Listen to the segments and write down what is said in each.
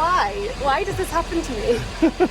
Why? Why does this happen to me?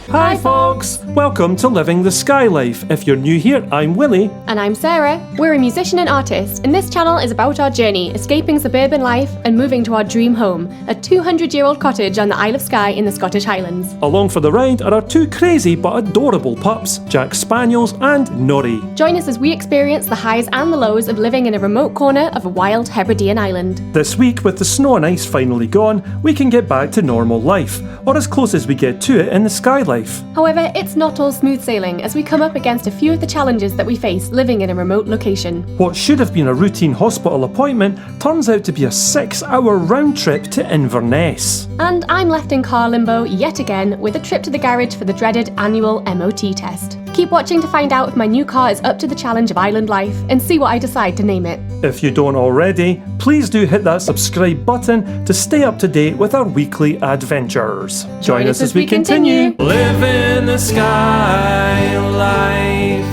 Hi folks! Welcome to Living the Skye Life. If you're new here, I'm Willie. And I'm Sarah. We're a musician and artist, and this channel is about our journey escaping suburban life and moving to our dream home, a 200-year-old cottage on the Isle of Skye in the Scottish Highlands. Along for the ride are our two crazy but adorable pups, Jack Spaniels and Nori. Join us as we experience the highs and the lows of living in a remote corner of a wild Hebridean island. This week, with the snow and ice finally gone, we can get back to normal life, or as close as we get to it in the Skye Life. However, it's not all smooth sailing as we come up against a few of the challenges that we face living in a remote location. What should have been a routine hospital appointment turns out to be a 6-hour round trip to Inverness. And I'm left in car limbo yet again with a trip to the garage for the dreaded annual MOT test. Keep watching to find out if my new car is up to the challenge of island life and see what I decide to name it. If you don't already, please do hit that subscribe button to stay up to date with our weekly adventures. Join us as we continue. Living the Skye Life.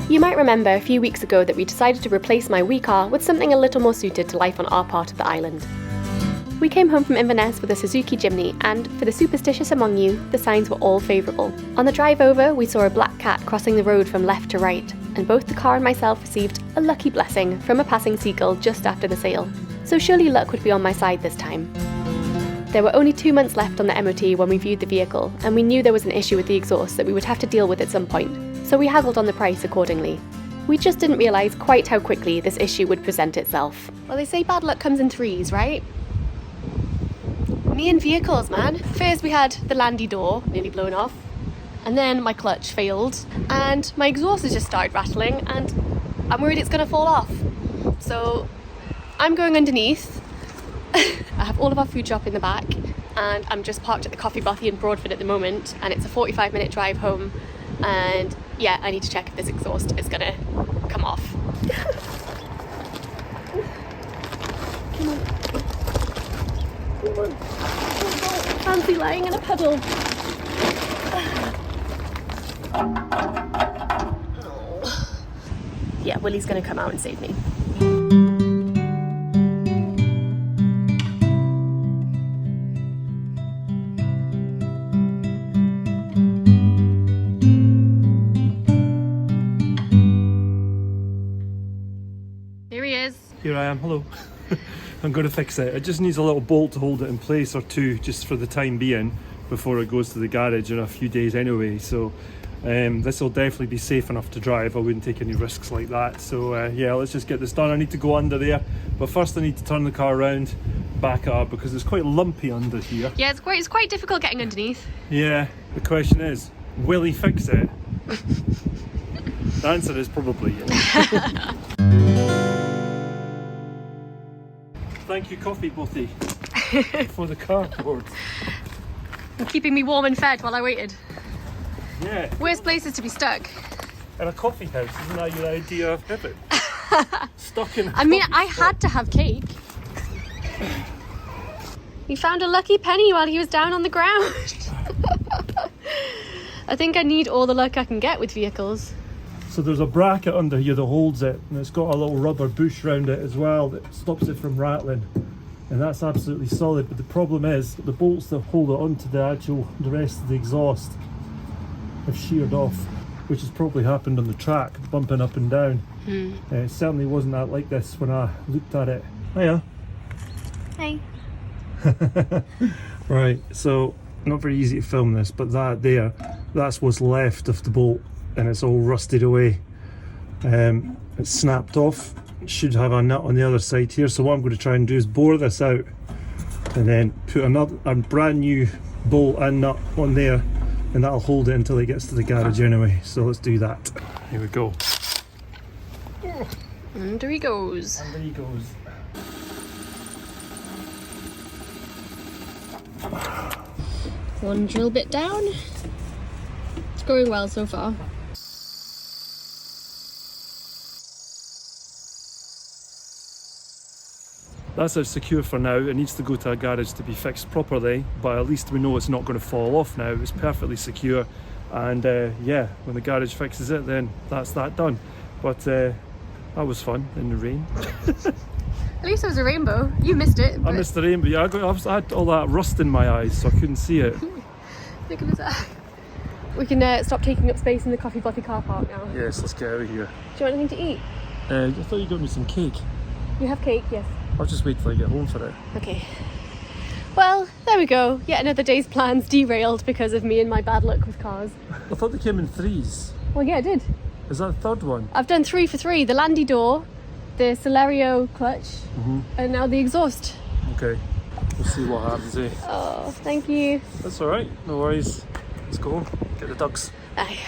You might remember a few weeks ago that we decided to replace my wee car with something a little more suited to life on our part of the island. We came home from Inverness with a Suzuki Jimny, and for the superstitious among you, the signs were all favourable. On the drive over, we saw a black cat crossing the road from left to right, and both the car and myself received a lucky blessing from a passing seagull just after the sale. So surely luck would be on my side this time. There were only 2 months left on the MOT when we viewed the vehicle, and we knew there was an issue with the exhaust that we would have to deal with at some point, so we haggled on the price accordingly. We just didn't realise quite how quickly this issue would present itself. Well, they say bad luck comes in threes, right? Me and vehicles, man. First we had the landy door nearly blown off, and then my clutch failed, and my exhaust has just started rattling, and I'm worried it's gonna fall off. So I'm going underneath. I have all of our food shop in the back, and I'm just parked at the Coffee Bothy in Broadford at the moment, and it's a 45-minute drive home, and yeah, I need to check if this exhaust is gonna come off. Come on. Come on. Fancy lying in a puddle. Oh. Yeah, Willie's gonna come out and save me. Here he is. Here I am, hello. I'm going to fix it. It just needs a little bolt to hold it in place, or two, just for the time being, before it goes to the garage in a few days anyway. So this will definitely be safe enough to drive. I wouldn't take any risks like that. So yeah, let's just get this done. I need to go under there, but first I need to turn the car around, back up, because it's quite lumpy under here. Yeah, it's quite difficult getting underneath. Yeah, the question is, will he fix it? The answer is probably yes. Thank you, Coffee Bothy, for the cardboard. And keeping me warm and fed while I waited. Yeah. Worst places to be stuck. In a coffee house, isn't that your idea of heaven? Stuck in a I mean, coffee I shop. had to have cake. He found a lucky penny while he was down on the ground. I think I need all the luck I can get with vehicles. So there's a bracket under here that holds it, and it's got a little rubber bush around it as well that stops it from rattling, and that's absolutely solid. But the problem is the bolts that hold it onto the rest of the exhaust have sheared off, which has probably happened on the track, bumping up and down. It certainly wasn't that like this when I looked at it. Hiya. Hey. Right, so not very easy to film this, but that's what's left of the bolt, and it's all rusted away. It's snapped off. It should have a nut on the other side here, so what I'm going to try and do is bore this out and then put a brand new bolt and nut on there, and that'll hold it until it gets to the garage anyway. So let's do that. Here we go. Under he goes. And there he goes. One drill bit down. It's going well so far. That's it secure for now. It needs to go to a garage to be fixed properly, but at least we know it's not going to fall off now. It's perfectly secure, and yeah, when the garage fixes it, then that's that done. But That was fun in the rain. At least it was a rainbow. You missed it. I missed the rainbow. Yeah, I had all that rust in my eyes, so I couldn't see it. Look at this. We can stop taking up space in the coffee bothy car park now. Yes, let's get out of here. Do you want anything to eat? I thought you got me some cake. You have cake, yes. I'll just wait till I get home for it. Okay. Well, there we go. Yet another day's plans derailed because of me and my bad luck with cars. I thought they came in threes. Well, yeah, I did. Is that the third one? I've done 3 for 3. The landy door, the Celerio clutch, and now the exhaust. Okay. We'll see what happens, eh? Oh, thank you. That's alright. No worries. Let's go home. Get the dogs. Aye.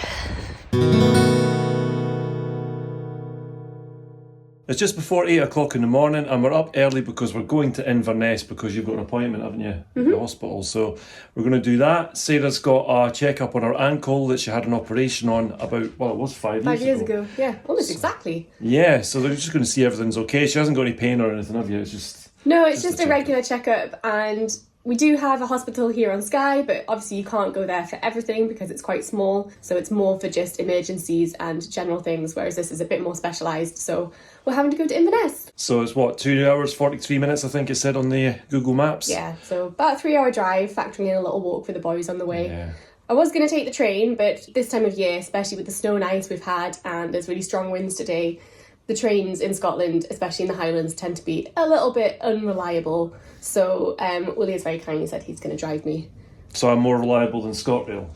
It's just before 8 o'clock in the morning and we're up early because we're going to Inverness because you've got an appointment, haven't you, at the hospital. So we're going to do that. Sarah's got a check-up on her ankle that she had an operation on about, well, it was 5 years ago. Yeah, almost exactly. Yeah, so they're just going to see everything's okay. She hasn't got any pain or anything, have you? It's just... No, it's just a regular checkup, and we do have a hospital here on Skye, but obviously you can't go there for everything because it's quite small, so it's more for just emergencies and general things, whereas this is a bit more specialised, so we're having to go to Inverness. So it's what, 2 hours, 43 minutes, I think it said on the Google Maps? Yeah, so about a 3-hour drive, factoring in a little walk for the boys on the way. Yeah. I was going to take the train, but this time of year, especially with the snow and ice we've had, and there's really strong winds today, the trains in Scotland, especially in the Highlands, tend to be a little bit unreliable. So Willie has very kindly said he's going to drive me. So I'm more reliable than ScotRail?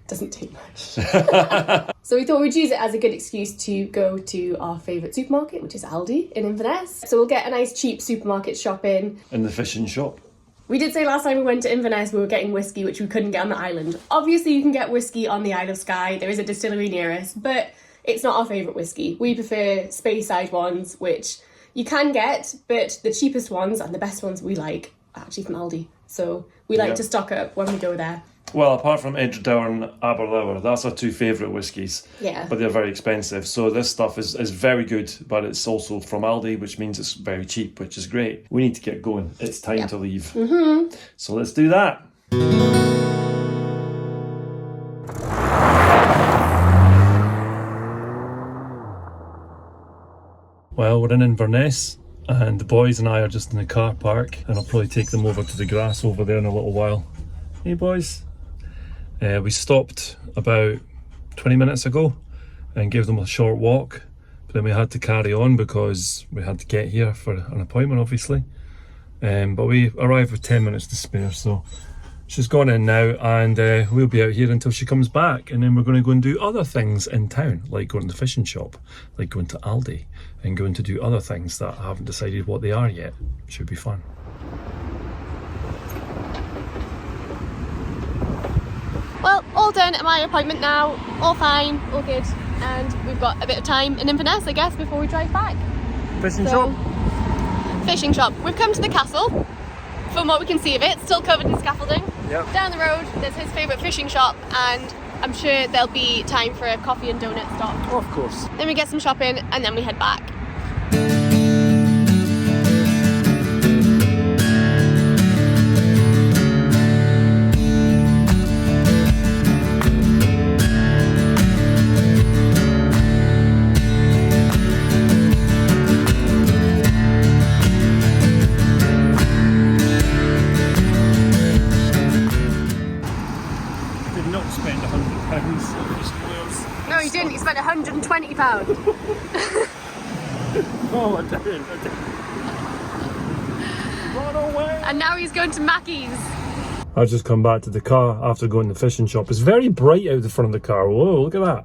Doesn't take much. So we thought we'd use it as a good excuse to go to our favourite supermarket, which is Aldi in Inverness. So we'll get a nice cheap supermarket shopping. In the fishing shop. We did say last time we went to Inverness we were getting whiskey, which we couldn't get on the island. Obviously you can get whiskey on the Isle of Skye. There is a distillery near us, but it's not our favourite whiskey. We prefer Speyside ones, which you can get, but the cheapest ones and the best ones we like are actually from Aldi. So we like to stock up when we go there. Well, apart from Edgedown and Aberlour, that's our 2 favourite whiskies. Yeah. But they're very expensive. So this stuff is very good, but it's also from Aldi, which means it's very cheap, which is great. We need to get going. It's time to leave. So let's do that. Well, we're in Inverness and the boys and I are just in the car park and I'll probably take them over to the grass over there in a little while. Hey boys. We stopped about 20 minutes ago and gave them a short walk, but then we had to carry on because we had to get here for an appointment obviously. But we arrived with 10 minutes to spare, so she's gone in now and we'll be out here until she comes back, and then we're going to go and do other things in town, like going to the fishing shop, like going to Aldi and going to do other things that I haven't decided what they are yet. Should be fun. Well, all done at my appointment now, all fine, all good, and we've got a bit of time in Inverness, I guess, before we drive back. Fishing shop? Fishing shop. We've come to the castle. From what we can see of it, still covered in scaffolding. Yep. Down the road, there's his favourite fishing shop, and I'm sure there'll be time for a coffee and donut stop. Oh, of course. Then we get some shopping, and then we head back. No, you didn't. You spent £120. Oh, I didn't. Run away! And now he's going to Mackey's. I've just come back to the car after going to the fishing shop. It's very bright out the front of the car. Whoa, look at that.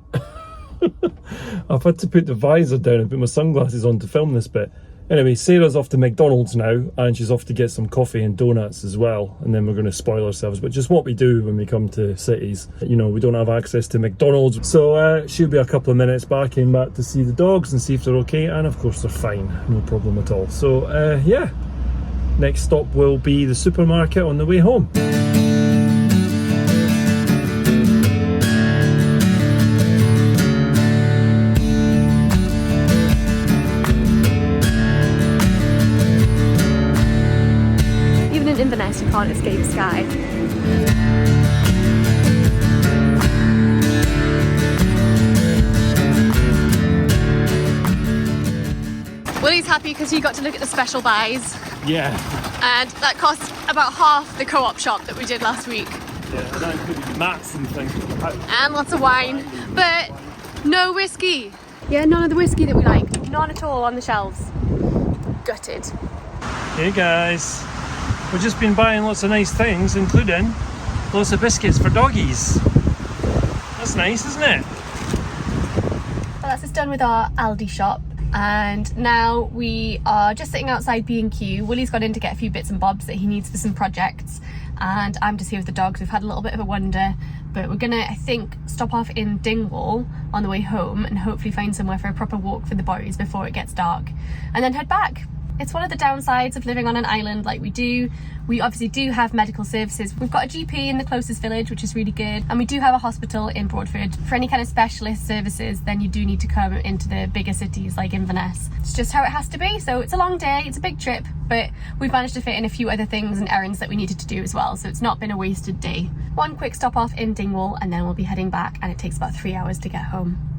I've had to put the visor down and put my sunglasses on to film this bit. Anyway, Sarah's off to McDonald's now, and she's off to get some coffee and donuts as well, and then we're going to spoil ourselves, which is what we do when we come to cities. You know, we don't have access to McDonald's, so she'll be a couple of minutes back. Came back to see the dogs and see if they're okay, and of course they're fine, no problem at all. So yeah, next stop will be the supermarket on the way home. Inverness, you can't escape Skye. Willie's happy because he got to look at the special buys. Yeah. And that cost about half the co-op shop that we did last week. Yeah, that included mats and things. And lots of wine, but no whiskey. Yeah, none of the whiskey that we like. None at all on the shelves. Gutted. Hey guys, we've just been buying lots of nice things, including lots of biscuits for doggies. That's nice, isn't it? Well, that's just done with our Aldi shop. And now we are just sitting outside B&Q. Willie's gone in to get a few bits and bobs that he needs for some projects. And I'm just here with the dogs. We've had a little bit of a wander, but we're gonna, I think, stop off in Dingwall on the way home and hopefully find somewhere for a proper walk for the boys before it gets dark, and then head back. It's one of the downsides of living on an island like we do. We obviously do have medical services. We've got a GP in the closest village, which is really good. And we do have a hospital in Broadford. For any kind of specialist services, then you do need to come into the bigger cities like Inverness. It's just how it has to be. So it's a long day, it's a big trip, but we've managed to fit in a few other things and errands that we needed to do as well. So it's not been a wasted day. One quick stop off in Dingwall and then we'll be heading back, and it takes about 3 hours to get home.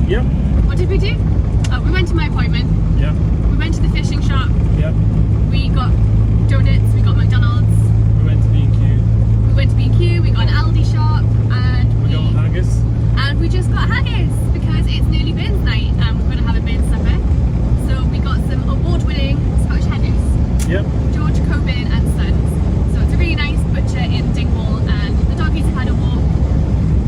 Yep. What did we do? Oh, we went to my appointment. Yep. We went to the fishing shop. Yep. We got donuts, we got McDonald's. We went to B&Q. We went to B&Q, we got an Aldi shop, and we got haggis. And we just got haggis because it's nearly Burns night and we're going to have a Burns supper. So we got some award-winning Scottish haggis. Yep. George Coburn and Sons. So it's a really nice butcher in Dingwall, and the doggies have had a walk.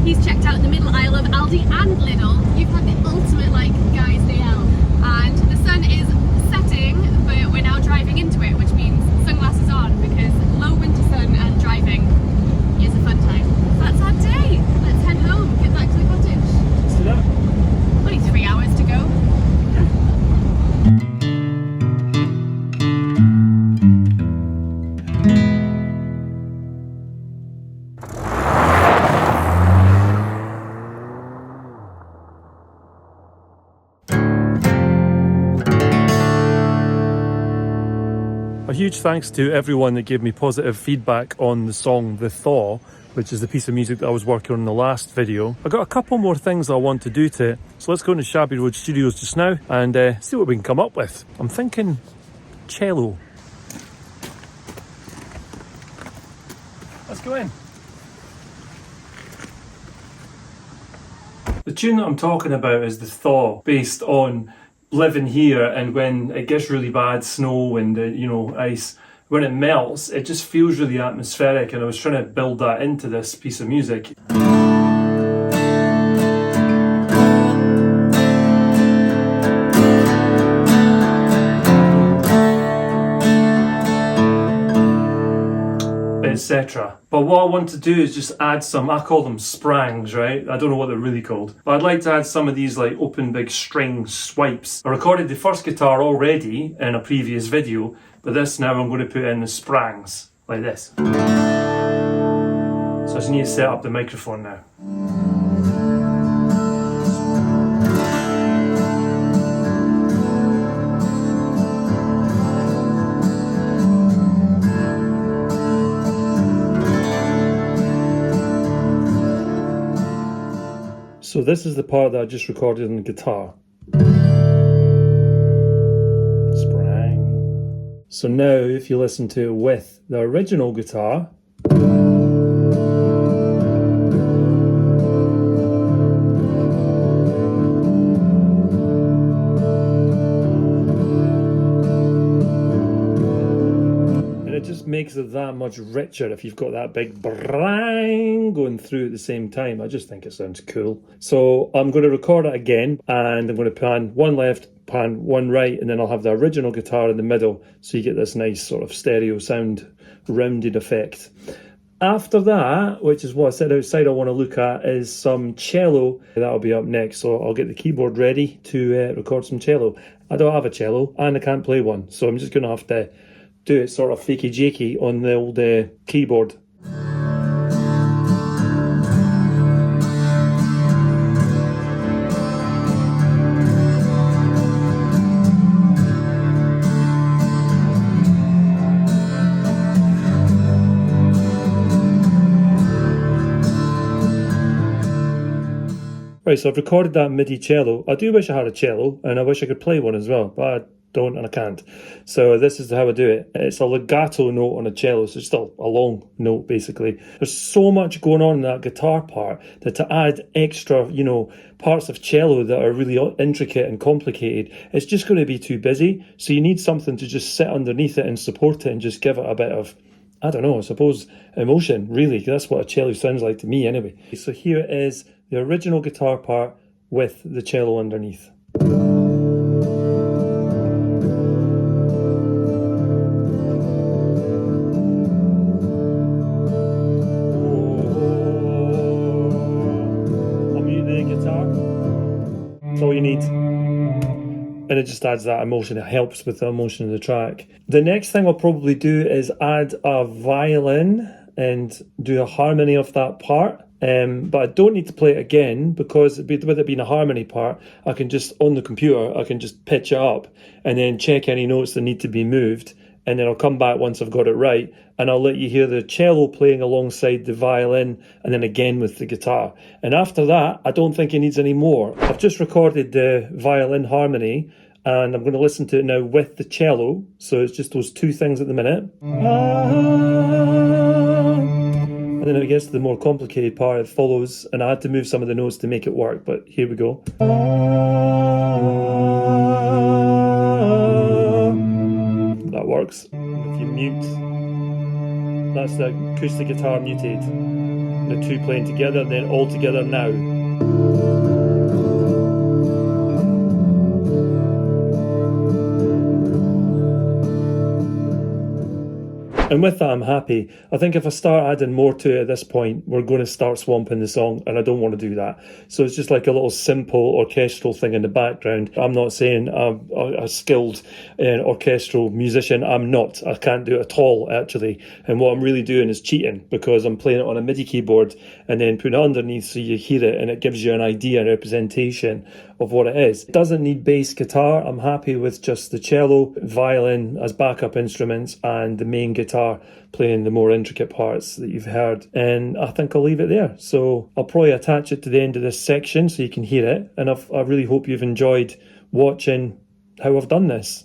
He's checked out the middle aisle of Aldi and Lidl. You've had the ultimate like guys day out, and the sun is setting, but we're now driving into it, which means sunglasses on because low winter sun and driving is a fun time. That's our day. Let's head home, get back to the cottage. Let's do that. Only 3 hours to go. A huge thanks to everyone that gave me positive feedback on the song The Thaw, which is the piece of music that I was working on in the last video. I got a couple more things I want to do to it, so let's go into Shabby Road Studios just now and see what we can come up with. I'm thinking cello. Let's go in. The tune that I'm talking about is The Thaw, based on living here, and when it gets really bad snow and ice, when it melts, it just feels really atmospheric, and I was trying to build that into this piece of music. Etc. But what I want to do is just add some, I call them sprangs, right? I don't know what they're really called. But I'd like to add some of these like open big string swipes. I recorded the first guitar already in a previous video, but this now I'm going to put in the sprangs, like this. So I just need to set up the microphone now. So this is the part that I just recorded on the guitar. Sprang. So now if you listen to it with the original guitar, makes it that much richer if you've got that big brang going through at the same time. I just think it sounds cool. So I'm going to record it again, and I'm going to pan one left, pan one right, and then I'll have the original guitar in the middle, so you get this nice sort of stereo sound, rounded effect. After that, which is what I said outside I want to look at, is some cello. That'll be up next, so I'll get the keyboard ready to record some cello. I don't have a cello, and I can't play one, so I'm just going to have to do it sort of fakey-jakey on the old keyboard. Right, so I've recorded that MIDI cello. I do wish I had a cello, and I wish I could play one as well, but I don't and I can't. So this is how I do it. It's a legato note on a cello, so it's still a long note basically. There's so much going on in that guitar part that to add extra, parts of cello that are really intricate and complicated, it's just going to be too busy. So you need something to just sit underneath it and support it and just give it a bit of, I don't know, I suppose emotion, really. That's what a cello sounds like to me anyway. So here is the original guitar part with the cello underneath. I'll mute the guitar. That's all you need. And it just adds that emotion. It helps with the emotion of the track. The next thing I'll probably do is add a violin and do a harmony of that part. But I don't need to play it again, because with it being a harmony part, I can just, on the computer, I can just pitch it up and then check any notes that need to be moved. And then I'll come back once I've got it right, and I'll let you hear the cello playing alongside the violin, and then again with the guitar. And after that, I don't think it needs any more. I've just recorded the violin harmony, and I'm going to listen to it now with the cello. So it's just those two things at the minute. And then it gets to the more complicated part, it follows, and I had to move some of the notes to make it work, but here we go. That works. If you mute, that's the acoustic guitar muted. The two playing together, and then all together now. And with that, I'm happy. I think if I start adding more to it at this point, we're going to start swamping the song, and I don't want to do that. So it's just like a little simple orchestral thing in the background. I'm not saying I'm a skilled orchestral musician. I'm not. I can't do it at all, actually. And what I'm really doing is cheating, because I'm playing it on a MIDI keyboard and then putting it underneath so you hear it, and it gives you an idea and representation of what it is. It doesn't need bass guitar. I'm happy with just the cello, violin as backup instruments, and the main guitar playing the more intricate parts that you've heard. And I think I'll leave it there. So I'll probably attach it to the end of this section so you can hear it. And I really hope you've enjoyed watching how I've done this.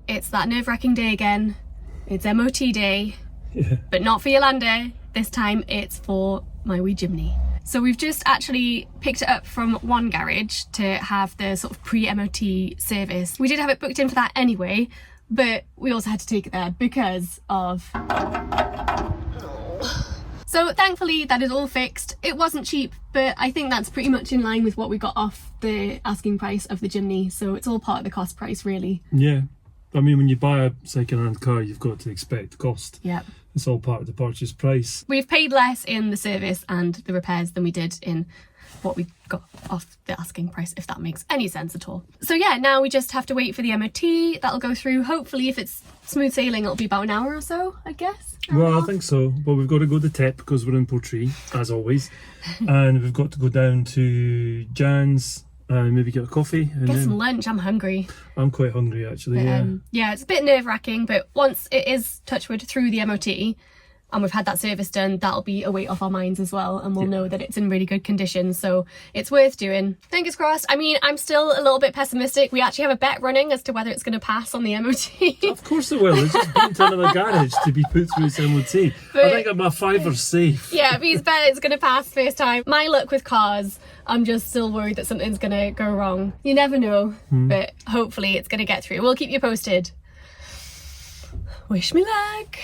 It's that nerve-wracking day again. It's MOT day, but not for Yolanda. This time it's for my wee Jimny. So we've just actually picked it up from one garage to have the sort of pre-MOT service. We did have it booked in for that anyway, but we also had to take it there because of... So thankfully that is all fixed. It wasn't cheap, but I think that's pretty much in line with what we got off the asking price of the Jimny. So it's all part of the cost price, really. Yeah. I mean, when you buy a second-hand car, you've got to expect cost. Yeah. It's all part of the purchase price. We've paid less in the service and the repairs than we did in what we got off the asking price, if that makes any sense at all. So yeah, now we just have to wait for the MOT. That'll go through. Hopefully, if it's smooth sailing, it'll be about an hour or so, I guess. Well, I think so. But we've got to go to Tip because we're in Portree, as always. And we've got to go down to Jan's and maybe get a coffee. And get some lunch. I'm hungry. I'm quite hungry, actually, but, yeah, it's a bit nerve-wracking, but once it is, touch wood, through the MOT, and we've had that service done, that'll be a weight off our minds as well, and we'll know that it's in really good condition, so it's worth doing. Fingers crossed. I mean, I'm still a little bit pessimistic. We actually have a bet running as to whether it's going to pass on the MOT. Of course it will. It's just been to another garage to be put through its MOT. But, I think I'm a fiver safe. Yeah, but he's bet it's going to pass first time. My luck with cars, I'm just still worried that something's going to go wrong. You never know, but hopefully it's going to get through. We'll keep you posted. Wish me luck.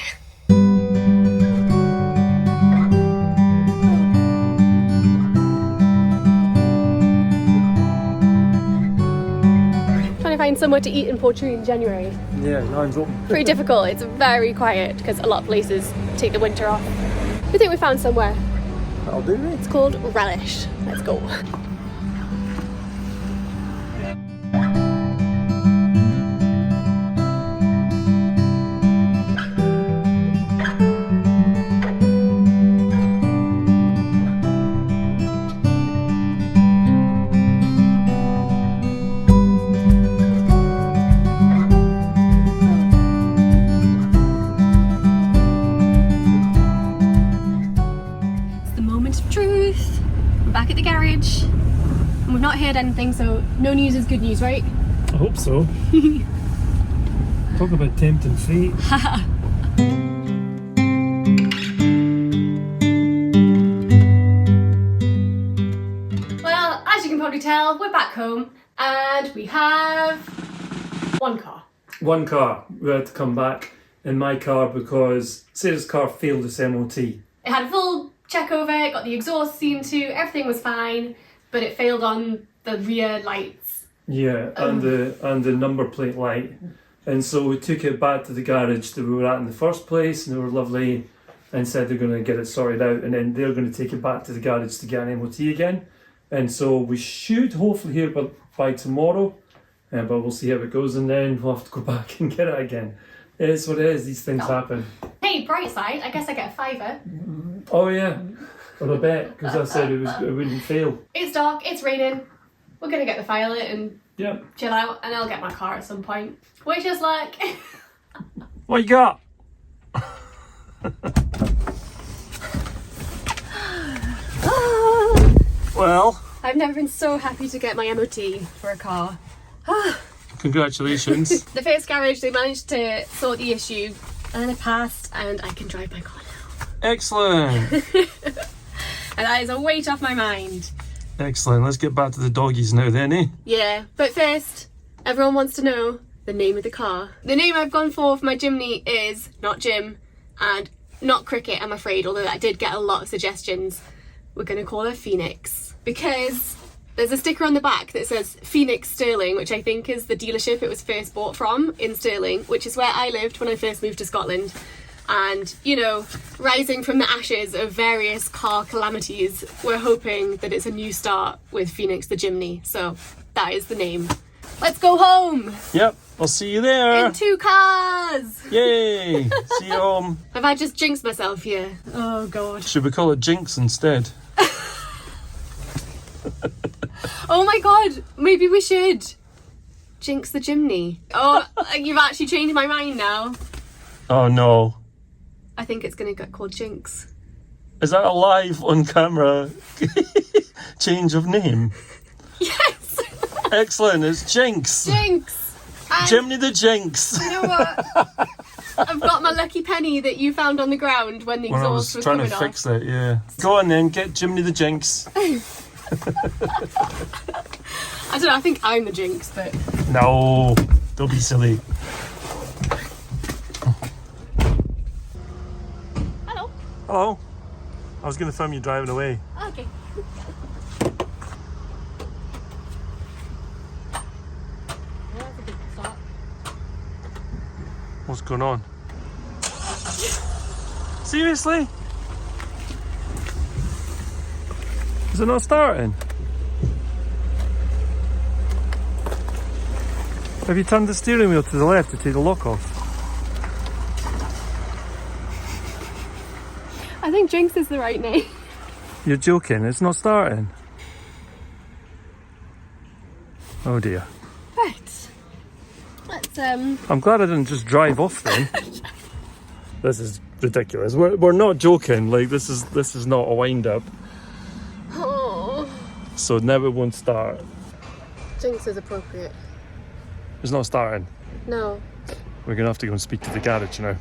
Find somewhere to eat in Portree in January. Yeah, Lime's open. Pretty difficult. It's very quiet because a lot of places take the winter off. We think we found somewhere. That'll do me. It's called Relish. Let's go. Back at the garage, and we've not heard anything, so no news is good news, right? I hope so. Talk about tempting fate. Well, as you can probably tell, we're back home, and we have one car. One car. We had to come back in my car because Sarah's car failed its MOT. It had a full check over, it got the exhaust seen to, everything was fine, but it failed on the rear lights. Yeah, and the number plate light. And so we took it back to the garage that we were at in the first place, and they were lovely and said they're going to get it sorted out, and then they're going to take it back to the garage to get an MOT again. And so we should hopefully hear by tomorrow, but we'll see how it goes, and then we'll have to go back and get it again. It is what it is, these things happen. Hey, bright side, I guess I get a fiver. Oh yeah, or a bet, because I said it wouldn't fail. It's dark, it's raining. We're gonna get the file lit and chill out, and I'll get my car at some point. Wish us luck. What you got? Well, I've never been so happy to get my MOT for a car. Congratulations. The first garage, they managed to sort the issue, and it passed, and I can drive my car now. Excellent. And that is a weight off my mind. Excellent. Let's get back to the doggies now then, eh? Yeah, but first, everyone wants to know the name of the car. The name I've gone for my Jimny is not Jim and not Cricket, I'm afraid, although I did get a lot of suggestions. We're going to call her Phoenix because there's a sticker on the back that says Phoenix Stirling, which I think is the dealership it was first bought from in Stirling, which is where I lived when I first moved to Scotland. And, you know, rising from the ashes of various car calamities, we're hoping that it's a new start with Phoenix the Jimny. So that is the name. Let's go home! Yep, I'll see you there. In 2 cars! Yay! See you home. Have I just jinxed myself here? Oh, God. Should we call it Jinx instead? Oh my God, maybe we should. Jinx the Jimny. Oh, you've actually changed my mind now. Oh no. I think it's going to get called Jinx. Is that a live on camera change of name? Yes! Excellent, it's Jinx. Jinx! And Jimny the Jinx. you know what? I've got my lucky penny that you found on the ground when the When I exhaust was was trying to coming off. fix it, yeah. Go on then, get Jimny the Jinx. I don't know, I think I'm the Jinx, but... No, don't be silly. Hello. Hello. I was going to film you driving away. Okay. That's a good start. What's going on? Seriously? Is it not starting? Have you turned the steering wheel to the left to take the lock off? I think Jinx is the right name. You're joking, it's not starting. Oh dear. Right. Let's I'm glad I didn't just drive off then. This is ridiculous. We're not joking. Like this is not a wind up. Oh. So now it won't start. Jinx is appropriate. It's not starting. No. We're gonna have to go and speak to the garage now.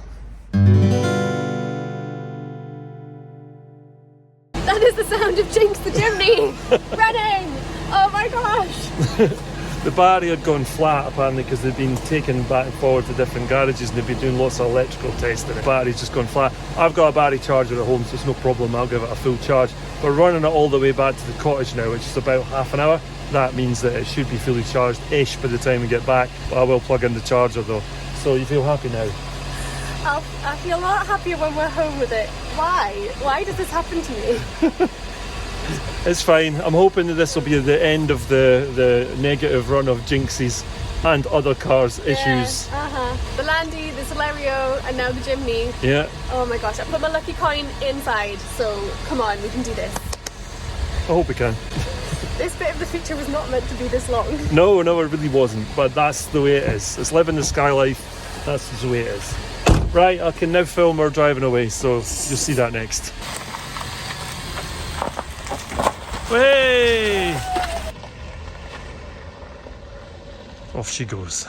That is the sound of Jinx the chimney running. Oh my gosh. The battery had gone flat apparently because they'd been taken back and forward to different garages and they've been doing lots of electrical testing. The battery's just gone flat. I've got a battery charger at home, so it's no problem. I'll give it a full charge. We're running it all the way back to the cottage now, which is about half an hour. That means that it should be fully charged-ish by the time we get back. But I will plug in the charger though. So you feel happy now? I feel a lot happier when we're home with it. Why? Why does this happen to me? It's fine. I'm hoping that this will be the end of the negative run of Jinxes and other cars issues. The Landy, the Celerio, and now the Jimny. Yeah. Oh my gosh, I put my lucky coin inside, so come on, we can do this. I hope we can. This bit of the feature was not meant to be this long. No, it really wasn't. But that's the way it is. It's living the Skye life. That's the way it is. Right, I can now film her driving away, so you'll see that next. Way! Off she goes.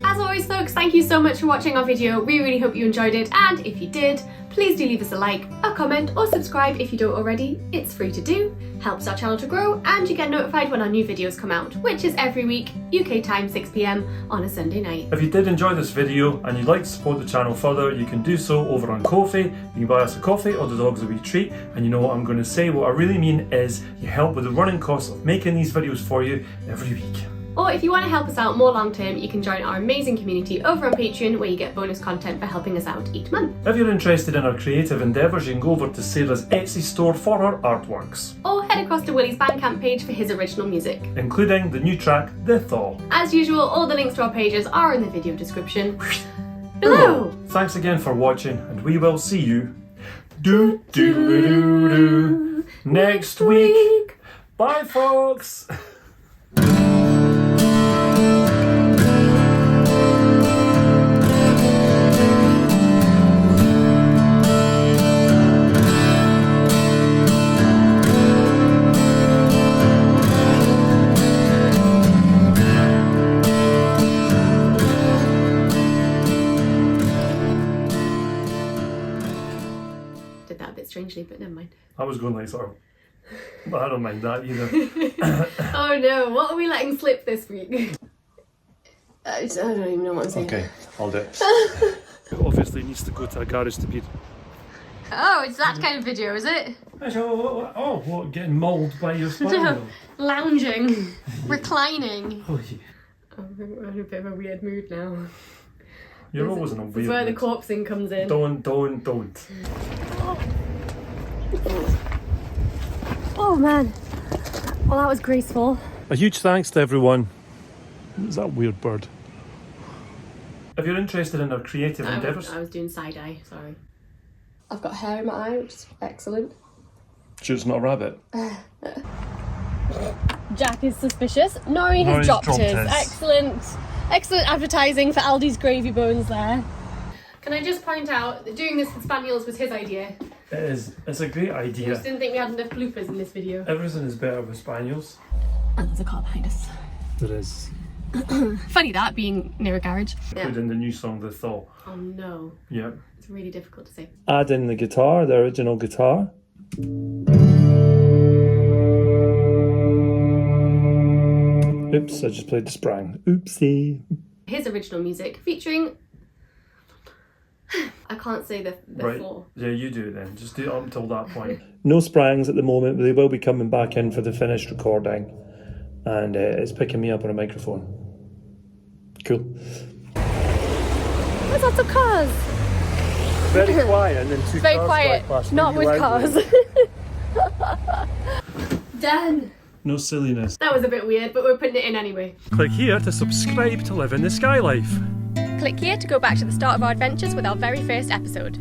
As always folks, thank you so much for watching our video. We really hope you enjoyed it, and if you did, please do leave us a like, a comment, or subscribe if you don't already. It's free to do, helps our channel to grow, and you get notified when our new videos come out, which is every week, UK time 6 PM on a Sunday night. If you did enjoy this video and you'd like to support the channel further, you can do so over on Ko-fi. You can buy us a coffee or the dogs a wee treat. And you know what I'm going to say, what I really mean is you help with the running costs of making these videos for you every week. Or if you want to help us out more long term, you can join our amazing community over on Patreon, where you get bonus content for helping us out each month. If you're interested in our creative endeavours, you can go over to Sarah's Etsy store for her artworks. Or head across to Willie's Bandcamp page for his original music, including the new track, The Thaw. As usual, all the links to our pages are in the video description below. Thanks again for watching, and we will see you next week. Bye folks! Did that a bit strangely, but never mind. I was going like sort of, but I don't mind that either. Oh no, what are we letting slip this week? I don't even know what I'm saying. Okay, I'll do it. Obviously needs to go to a garage to be... Oh, it's that kind of video, is it? Oh, what, getting mauled by your spine? Lounging, reclining. Oh, yeah. I'm in a bit of a weird mood now. You're always in a This weird is where the mood. corpsing comes in. Don't. Oh man. Well, that was graceful. A huge thanks to everyone. Who's that weird bird? If you're interested in our creative endeavours... I was doing side-eye, sorry. I've got hair in my eye, which is excellent. Sure it's not a rabbit. Jack is suspicious. Nori has dropped his. Excellent. Excellent advertising for Aldi's gravy bones there. Can I just point out that doing this with Spaniels was his idea? It is. It's a great I idea. just didn't think we had enough bloopers in this video. Everything is better with Spaniels. And there's a car behind us. There is. Funny that, being near a garage. Including the new song, The Thaw. Oh no. Yeah. It's really difficult to say. Add in the guitar, the original guitar. Oops, I just played the sprang. Oopsie. His original music featuring... I can't say the Right. four. Yeah, you do it then. Just do it up until that point. No sprangs at the moment, but they will be coming back in for the finished recording. And it's picking me up on a microphone. Cool. There's lots of cars. Very quiet, and then two Very cars quiet, fly past not really with loudly. cars. Done. No silliness. That was a bit weird, but we're putting it in anyway. Click here to subscribe to live in the Skye life. Click here to go back to the start of our adventures with our very first episode.